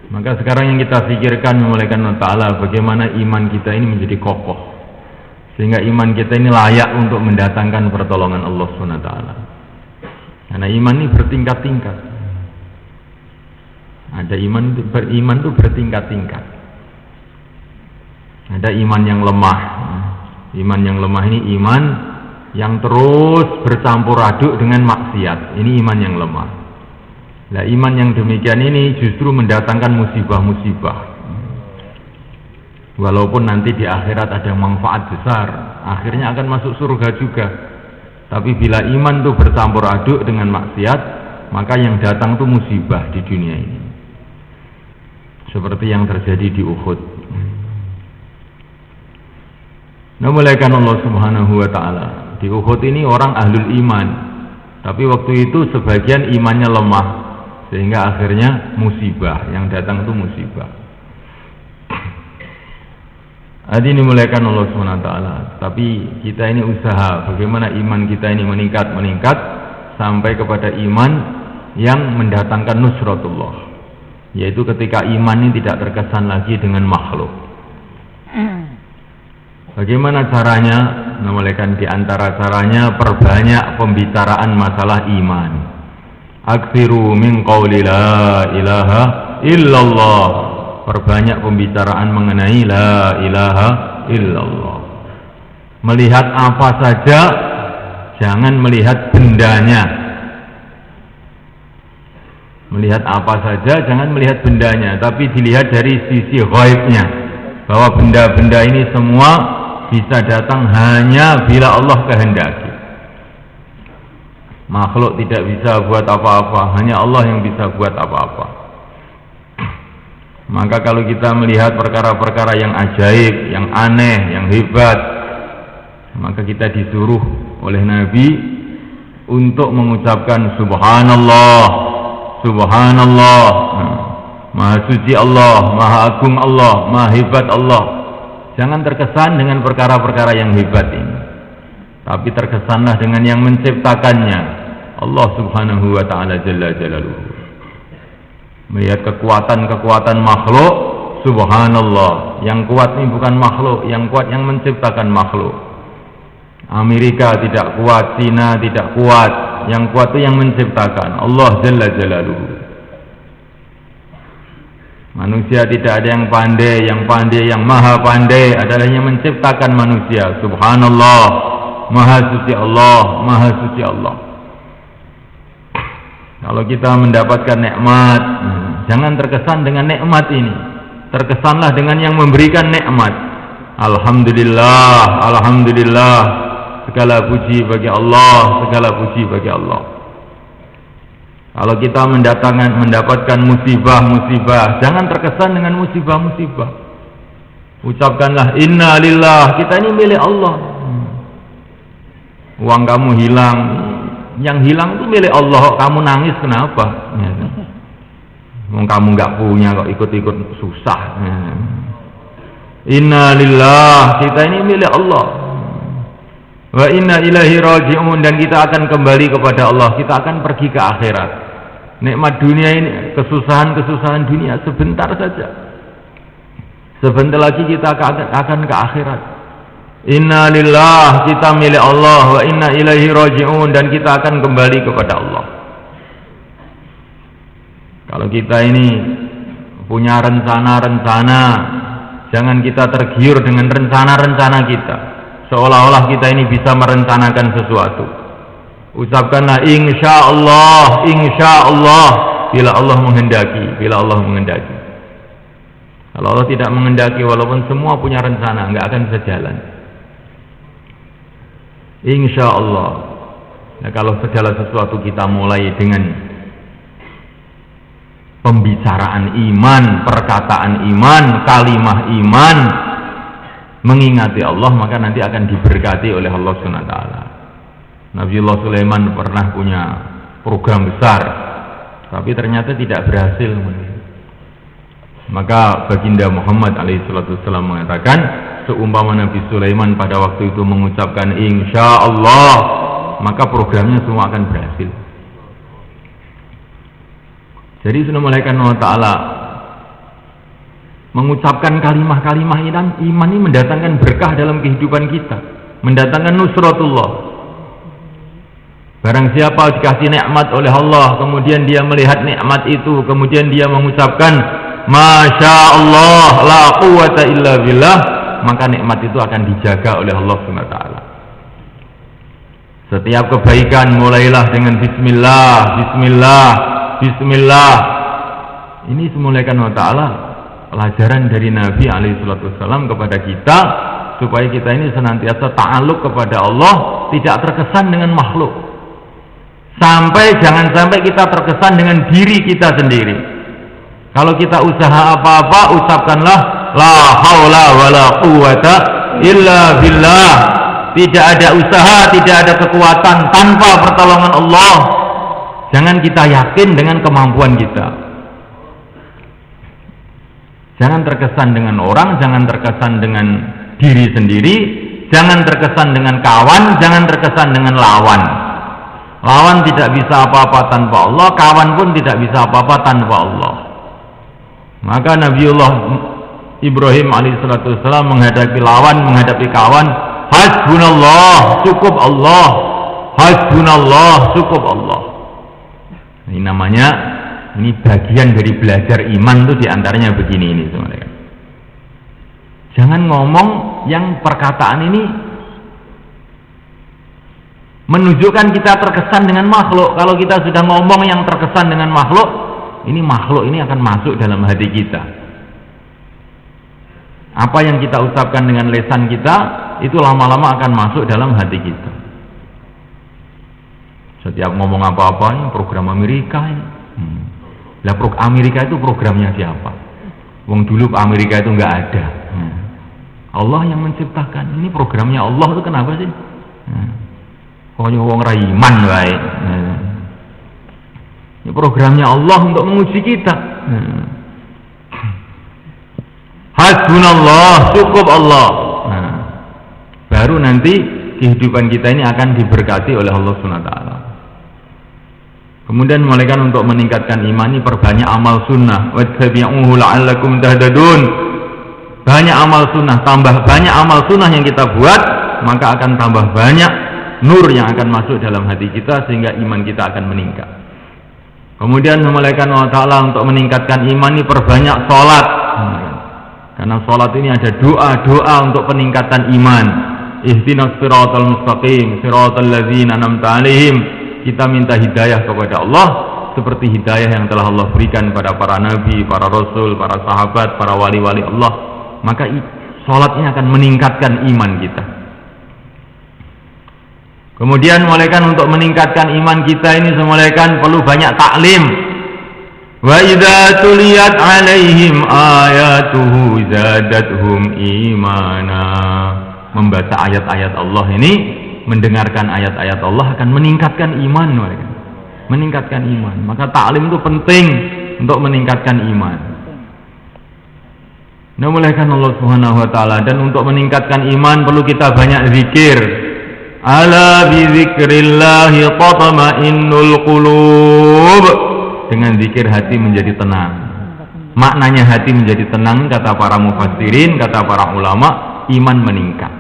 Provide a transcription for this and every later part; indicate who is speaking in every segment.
Speaker 1: Maka sekarang yang kita pikirkan memulaikan Allah Ta'ala bagaimana iman kita ini menjadi kokoh, sehingga iman kita ini layak untuk mendatangkan pertolongan Allah SWT. Karena iman ini bertingkat-tingkat. Ada beriman itu bertingkat-tingkat. Ada iman yang lemah. Iman yang lemah ini iman yang terus bercampur aduk dengan maksiat. Ini iman yang lemah. Nah, iman yang demikian ini justru mendatangkan musibah-musibah. Walaupun nanti di akhirat ada manfaat besar, akhirnya akan masuk surga juga. Tapi bila iman itu bercampur aduk dengan maksiat, maka yang datang itu musibah di dunia ini. Seperti yang terjadi di Uhud. Namuliakan Allah Subhanahu wa Ta'ala. Di Uhud ini orang ahlul iman, tapi waktu itu sebagian imannya lemah, sehingga akhirnya musibah, yang datang itu musibah. Hadirin dimuliakan Allah SWT. Tapi kita ini usaha bagaimana iman kita ini meningkat sampai kepada iman yang mendatangkan nusratullah, yaitu ketika iman ini tidak terkesan lagi dengan makhluk. Bagaimana caranya? Memuliakan di antara caranya perbanyak pembicaraan masalah iman. Aksiru min qawli la ilaha illallah. Perbanyak pembicaraan mengenai la ilaha illallah. Melihat apa saja, jangan melihat bendanya. Melihat apa saja, jangan melihat bendanya, tapi dilihat dari sisi ghaibnya, bahwa benda-benda ini semua bisa datang hanya bila Allah kehendaki. Makhluk tidak bisa buat apa-apa, hanya Allah yang bisa buat apa-apa. Maka kalau kita melihat perkara-perkara yang ajaib, yang aneh, yang hebat, maka kita disuruh oleh Nabi untuk mengucapkan subhanallah, subhanallah, maha suci Allah, maha agung Allah, maha hebat Allah. Jangan terkesan dengan perkara-perkara yang hebat ini, tapi terkesanlah dengan yang menciptakannya, Allah Subhanahu wa Ta'ala Jalla Jalaluhu. Melihat kekuatan-kekuatan makhluk, subhanallah, yang kuat ini bukan makhluk, yang kuat yang menciptakan makhluk. Amerika tidak kuat, Cina tidak kuat, yang kuat itu yang menciptakan, Allah Jalla Jalaluhu. Manusia tidak ada yang pandai, yang maha pandai adalah yang menciptakan manusia. Subhanallah, maha suci Allah, maha suci Allah. Kalau kita mendapatkan nikmat, jangan terkesan dengan nikmat ini, terkesanlah dengan yang memberikan nikmat. Alhamdulillah, alhamdulillah, segala puji bagi Allah, segala puji bagi Allah. Kalau kita mendapatkan musibah-musibah, jangan terkesan dengan musibah-musibah. Ucapkanlah inna lillah, kita ini milik Allah. Uang kamu hilang, yang hilang itu milik Allah, kamu nangis kenapa? Kamu nggak punya kok ikut-ikut susah. Inna lillah, kita ini milik Allah. Wa inna ilaihi raji'un, dan kita akan kembali kepada Allah, kita akan pergi ke akhirat. Nikmat dunia ini, kesusahan-kesusahan dunia sebentar saja. Sebentar lagi kita akan ke akhirat. Inna lillah, kita milik Allah, wa inna ilaihi raji'un, dan kita akan kembali kepada Allah. Kalau kita ini punya rencana-rencana, jangan kita tergiur dengan rencana-rencana kita, seolah-olah kita ini bisa merencanakan sesuatu. Ucapkanlah insya Allah bila Allah menghendaki, bila Allah menghendaki. Kalau Allah tidak menghendaki, walaupun semua punya rencana, nggak akan bisa jalan. Insya Allah. Nah, kalau segala sesuatu kita mulai dengan pembicaraan iman, perkataan iman, kalimah iman, mengingati Allah, maka nanti akan diberkati oleh Allah SWT. Nabiullah Sulaiman pernah punya program besar, tapi ternyata tidak berhasil. Maka baginda Muhammad alaihissalam mengatakan, seumpama Nabi Sulaiman pada waktu itu mengucapkan insya Allah, maka programnya semua akan berhasil. Jadi sudah mulaikan Allah Ta'ala mengucapkan kalimah-kalimah iman ini mendatangkan berkah dalam kehidupan kita, mendatangkan nusratullah. Barang siapa dikasih nikmat oleh Allah, kemudian dia melihat nikmat itu, kemudian dia mengucapkan Masya Allah la quwata illa billah, maka nikmat itu akan dijaga oleh Allah SWT. Setiap kebaikan mulailah dengan Bismillah, Bismillah, Bismillah. Ini semulaikan wa ta'ala pelajaran dari Nabi SAW kepada kita, supaya kita ini senantiasa ta'aluk kepada Allah, tidak terkesan dengan makhluk. Jangan sampai kita terkesan dengan diri kita sendiri. Kalau kita usaha apa-apa, ucapkanlah la haula wala quwata illa billah. Tidak ada usaha, tidak ada kekuatan tanpa pertolongan Allah. Jangan kita yakin dengan kemampuan kita. Jangan terkesan dengan orang, jangan terkesan dengan diri sendiri, jangan terkesan dengan kawan, jangan terkesan dengan lawan. Lawan tidak bisa apa-apa tanpa Allah, kawan pun tidak bisa apa-apa tanpa Allah. Maka Nabiullah Ibrahim alaihissalam menghadapi lawan, menghadapi kawan, hasbunallah, cukup Allah. Hasbunallah, cukup Allah. Ini namanya, ini bagian dari belajar iman tuh diantaranya begini ini semuanya. Jangan ngomong yang perkataan ini menunjukkan kita terkesan dengan makhluk. Kalau kita sudah ngomong yang terkesan dengan makhluk ini akan masuk dalam hati kita. Apa yang kita ucapkan dengan lisan kita itu lama-lama akan masuk dalam hati kita. Setiap ngomong apa-apa ini program Amerika ini. Lah Amerika itu programnya siapa? Wong dulu Amerika itu nggak ada. Allah yang menciptakan. Ini programnya Allah itu kenapa sih? Pokoknya wong raiman wae. Ini programnya Allah untuk menguji kita. Hasbunallah, cukup Allah. Baru nanti kehidupan kita ini akan diberkati oleh Allah SWT. Kemudian mulaikan untuk meningkatkan iman ini, perbanyak amal sunnah. Wattabi'uhu la'allakum tahtadun. Banyak amal sunnah, tambah banyak amal sunnah yang kita buat, maka akan tambah banyak nur yang akan masuk dalam hati kita, sehingga iman kita akan meningkat. Kemudian mulaikan Allah Ta'ala untuk meningkatkan iman ini, perbanyak sholat. Karena sholat ini ada doa-doa untuk peningkatan iman. Ihdinas siratal mustaqim, siratal ladzina an'amta 'alaihim. Kita minta hidayah kepada Allah seperti hidayah yang telah Allah berikan pada para nabi, para rasul, para sahabat, para wali-wali Allah. Maka sholat ini akan meningkatkan iman kita. Kemudian mulaikan untuk meningkatkan iman kita ini, semulaikan perlu banyak taklim. Wa idza tuliyat 'alaihim ayatuhu zadathum imana. Membaca ayat-ayat Allah ini, mendengarkan ayat-ayat Allah akan meningkatkan iman mereka. Meningkatkan iman. Maka taklim itu penting untuk meningkatkan iman. Memuliakan Allah Subhanahu wa taala, dan untuk meningkatkan iman perlu kita banyak zikir. Ala bi dzikrillahi tatma'innul qulub. Dengan zikir hati menjadi tenang. Maknanya hati menjadi tenang, kata para mufassirin, kata para ulama, iman meningkat.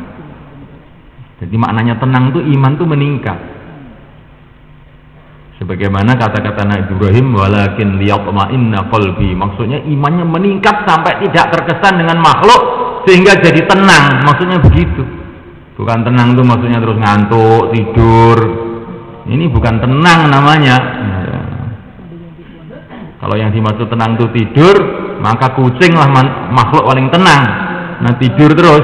Speaker 1: Jadi maknanya tenang itu iman itu meningkat. Sebagaimana kata-kata Nabi Ibrahim, walakin liyatma'inna qalbi. Maksudnya imannya meningkat sampai tidak terkesan dengan makhluk sehingga jadi tenang. Maksudnya begitu. Bukan tenang itu maksudnya terus ngantuk, tidur. Ini bukan tenang namanya. Kalau yang dimaksud tenang itu tidur, maka kucinglah makhluk paling tenang. Nah, tidur terus.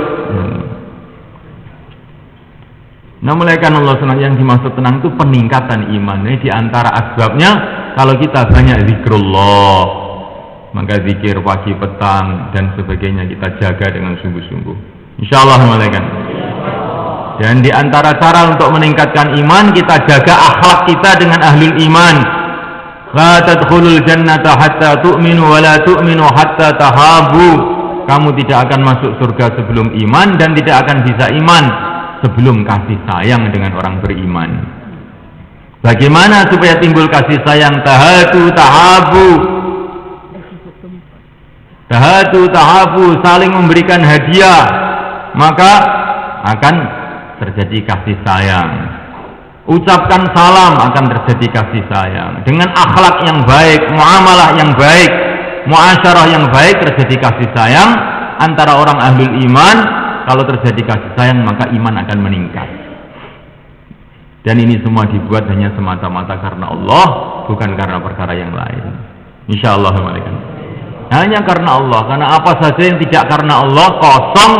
Speaker 1: Nah, mulaikan Allah SWT, yang dimaksud tenang itu peningkatan iman. Ini diantara asbabnya, kalau kita banyak zikrullah, maka zikir pagi, petang, dan sebagainya kita jaga dengan sungguh-sungguh. InsyaAllah mulaikan. Dan diantara cara untuk meningkatkan iman, kita jaga akhlak kita dengan ahlul iman. La tadkhulul jannata hatta tu'minu wa la tu'minu hatta tahabu. Kamu tidak akan masuk surga sebelum iman, dan tidak akan bisa iman sebelum kasih sayang dengan orang beriman. Bagaimana supaya timbul kasih sayang? Tahadu tahabu. tahadu tahafu, saling memberikan hadiah, maka akan terjadi kasih sayang. Ucapkan salam, akan terjadi kasih sayang. Dengan akhlak yang baik, muamalah yang baik, muasyarah yang baik, terjadi kasih sayang antara orang ahlul iman. Kalau terjadi kasih sayang, maka iman akan meningkat. Dan ini semua dibuat hanya semata-mata karena Allah, bukan karena perkara yang lain. Insyaallah hanya karena Allah. Karena apa saja yang tidak karena Allah kosong,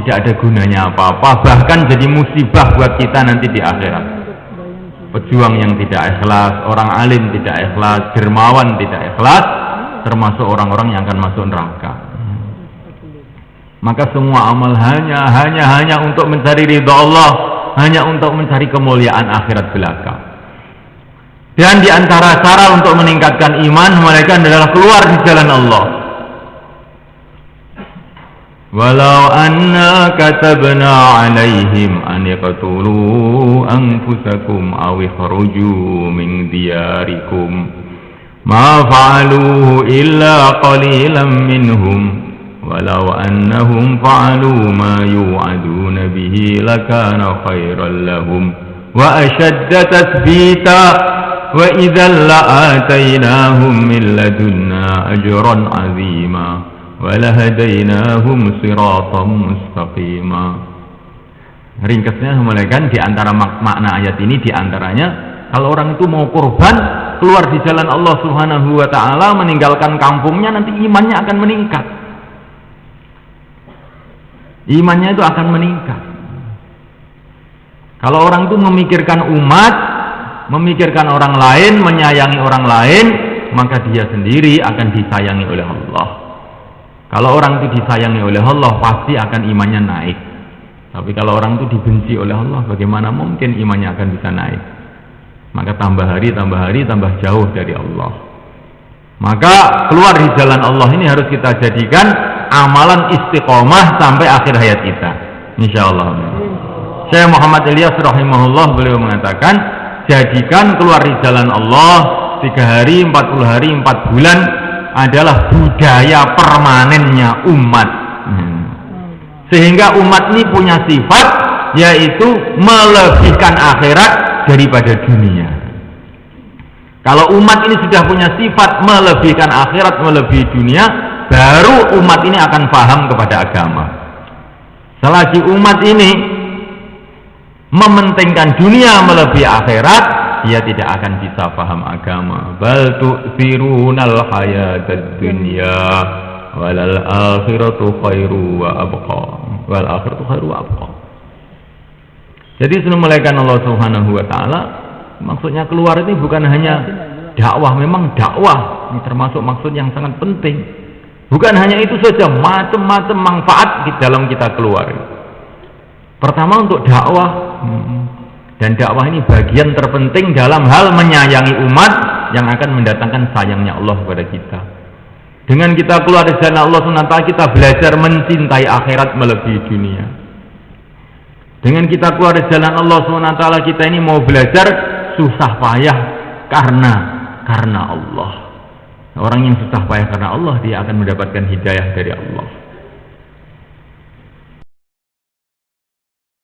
Speaker 1: tidak ada gunanya apa-apa, bahkan jadi musibah buat kita nanti di akhirat. Pejuang yang tidak ikhlas, orang alim tidak ikhlas, dermawan tidak ikhlas, termasuk orang-orang yang akan masuk neraka. Maka semua amal hanya untuk mencari ridha Allah, hanya untuk mencari kemuliaan akhirat belaka. Dan di antara cara untuk meningkatkan iman mereka adalah keluar di jalan Allah. Walau anna katabna alaihim an yaqtulu anfusakum aw ikhruju min diyarikum ma fa'aluhu illa qalilan minhum walau annahum fa'alu ma yu'aduna bihi lakana khairan lahum wa ashadda tathbita wa idzal la'atainahum min ladunna ajran 'azima walahadainahum siratan mustaqima. Ringkasnya di antara makna ayat ini diantaranya kalau orang itu mau kurban keluar di jalan Allah Subhanahu wa taala, meninggalkan kampungnya, nanti imannya akan meningkat. Imannya itu akan meningkat. Kalau orang itu memikirkan umat, memikirkan orang lain, menyayangi orang lain, maka dia sendiri akan disayangi oleh Allah. Kalau orang itu disayangi oleh Allah, pasti akan imannya naik. Tapi kalau orang itu dibenci oleh Allah, bagaimana mungkin imannya akan bisa naik? Maka tambah hari, tambah jauh dari Allah. Maka keluar di jalan Allah ini harus kita jadikan amalan istiqomah sampai akhir hayat kita. Insyaallah. Syekh Muhammad Ilyas rahimahullah, beliau mengatakan, jadikan keluar di jalan Allah 3 hari, 40 hari, 4 bulan adalah budaya permanennya umat. Sehingga umat ini punya sifat, yaitu melebihkan akhirat daripada dunia. Kalau umat ini sudah punya sifat melebihkan akhirat melebihi dunia, baru umat ini akan paham kepada agama. Selagi umat ini mementingkan dunia melebihi akhirat, dia tidak akan bisa paham agama. Bal tu'thirunal hayatad dunya walal akhiratu khairu wa abqa. Wal akhiratu khairu wa abqa. Jadi semulaikan Allah Subhanahu wa taala, maksudnya keluar ini bukan hanya dakwah, memang dakwah ini termasuk maksud yang sangat penting. Bukan hanya itu saja, macam-macam manfaat di dalam kita keluar. Pertama untuk dakwah. Dan dakwah ini bagian terpenting dalam hal menyayangi umat yang akan mendatangkan sayangnya Allah kepada kita. Dengan kita keluar dari jalan Allah SWT, kita belajar mencintai akhirat melebihi dunia. Dengan kita keluar dari jalan Allah SWT, kita ini mau belajar susah payah karena Allah. Orang yang susah payah karena Allah, dia akan mendapatkan hidayah dari Allah.